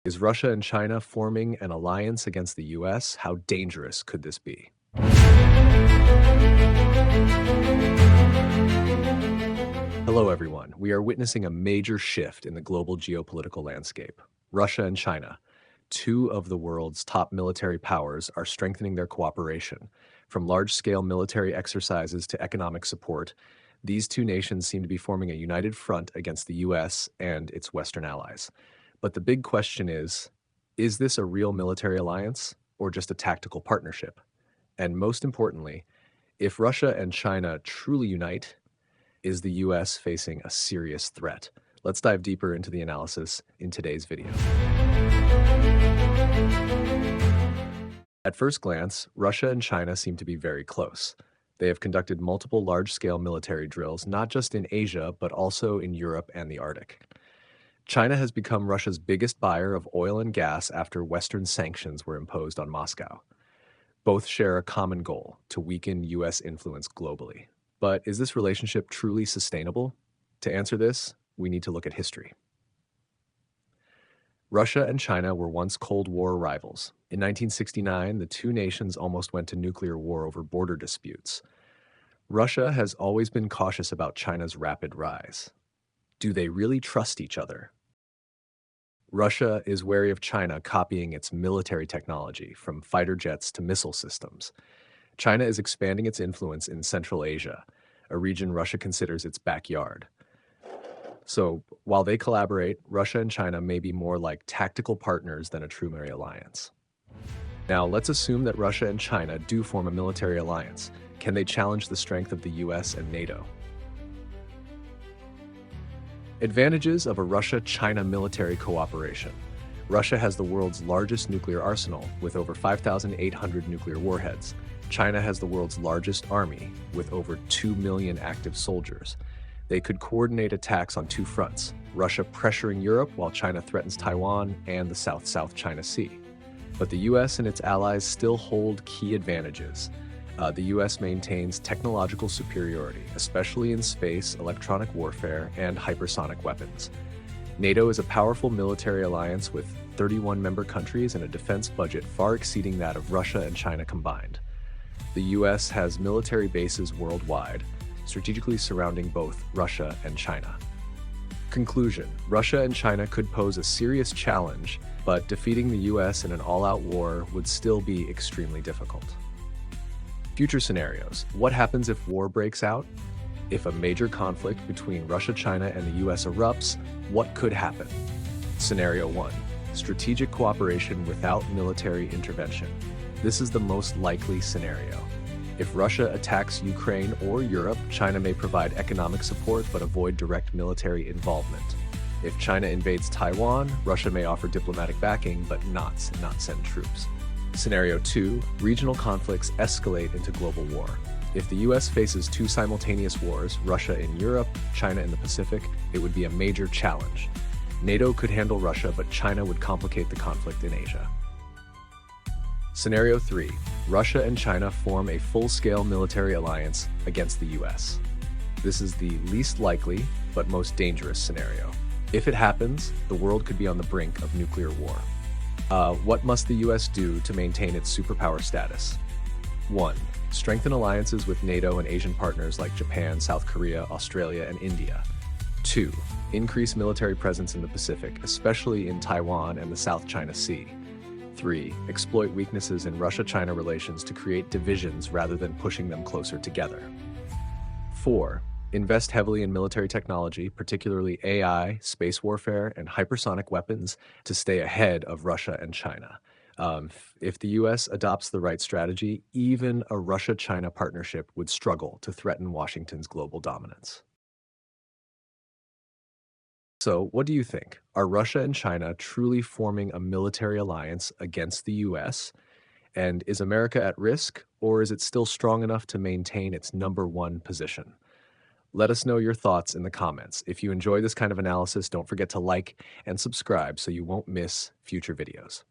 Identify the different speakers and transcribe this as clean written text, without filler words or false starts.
Speaker 1: Is Russia and China forming an alliance against the US? How dangerous could this be? Hello, everyone. We are witnessing a major shift in the global geopolitical landscape. Russia and China, two of the world's top military powers, are strengthening their cooperation. From large-scale military exercises to economic support, these two nations seem to be forming a united front against the US and its Western allies. But the big question is this a real military alliance or just a tactical partnership? And most importantly, if Russia and China truly unite, is the US facing a serious threat? Let's dive deeper into the analysis in today's video. At first glance, Russia and China seem to be very close. They have conducted multiple large-scale military drills, not just in Asia, but also in Europe and the Arctic. China has become Russia's biggest buyer of oil and gas after Western sanctions were imposed on Moscow. Both share a common goal: to weaken US influence globally. But is this relationship truly sustainable? To answer this, we need to look at history. Russia and China were once Cold War rivals. In 1969, the two nations almost went to nuclear war over border disputes. Russia has always been cautious about China's rapid rise. Do they really trust each other? Russia is wary of China copying its military technology, from fighter jets to missile systems. China is expanding its influence in Central Asia, a region Russia considers its backyard. So, while they collaborate, Russia and China may be more like tactical partners than a true military alliance. Now, let's assume that Russia and China do form a military alliance. Can they challenge the strength of the US and NATO? Advantages of a Russia-China military cooperation. Russia has the world's largest nuclear arsenal, with over 5,800 nuclear warheads. China has the world's largest army, with over 2 million active soldiers. They could coordinate attacks on two fronts: Russia pressuring Europe while China threatens Taiwan and the South China Sea. But the US and its allies still hold key advantages. The US maintains technological superiority, especially in space, electronic warfare, and hypersonic weapons. NATO is a powerful military alliance with 31 member countries and a defense budget far exceeding that of Russia and China combined. The US has military bases worldwide, strategically surrounding both Russia and China. Conclusion: Russia and China could pose a serious challenge, but defeating the US in an all-out war would still be extremely difficult. Future scenarios. What happens if war breaks out? If a major conflict between Russia, China, and the US erupts, what could happen? Scenario 1. Strategic cooperation without military intervention. This is the most likely scenario. If Russia attacks Ukraine or Europe, China may provide economic support but avoid direct military involvement. If China invades Taiwan, Russia may offer diplomatic backing but not send troops. Scenario 2. Regional conflicts escalate into global war. If the US faces two simultaneous wars, Russia in Europe, China in the Pacific, it would be a major challenge. NATO could handle Russia, but China would complicate the conflict in Asia. Scenario 3. Russia and China form a full-scale military alliance against the US. This is the least likely, but most dangerous scenario. If it happens, the world could be on the brink of nuclear war. What must the US do to maintain its superpower status? 1. Strengthen alliances with NATO and Asian partners like Japan, South Korea, Australia, and India. 2. Increase military presence in the Pacific, especially in Taiwan and the South China Sea. 3. Exploit weaknesses in Russia-China relations to create divisions rather than pushing them closer together. 4. Invest heavily in military technology, particularly AI, space warfare, and hypersonic weapons, to stay ahead of Russia and China. If the US adopts the right strategy, even a Russia-China partnership would struggle to threaten Washington's global dominance. So, what do you think? Are Russia and China truly forming a military alliance against the US? And is America at risk, or is it still strong enough to maintain its #1 position? Let us know your thoughts in the comments. If you enjoy this kind of analysis, don't forget to like and subscribe so you won't miss future videos.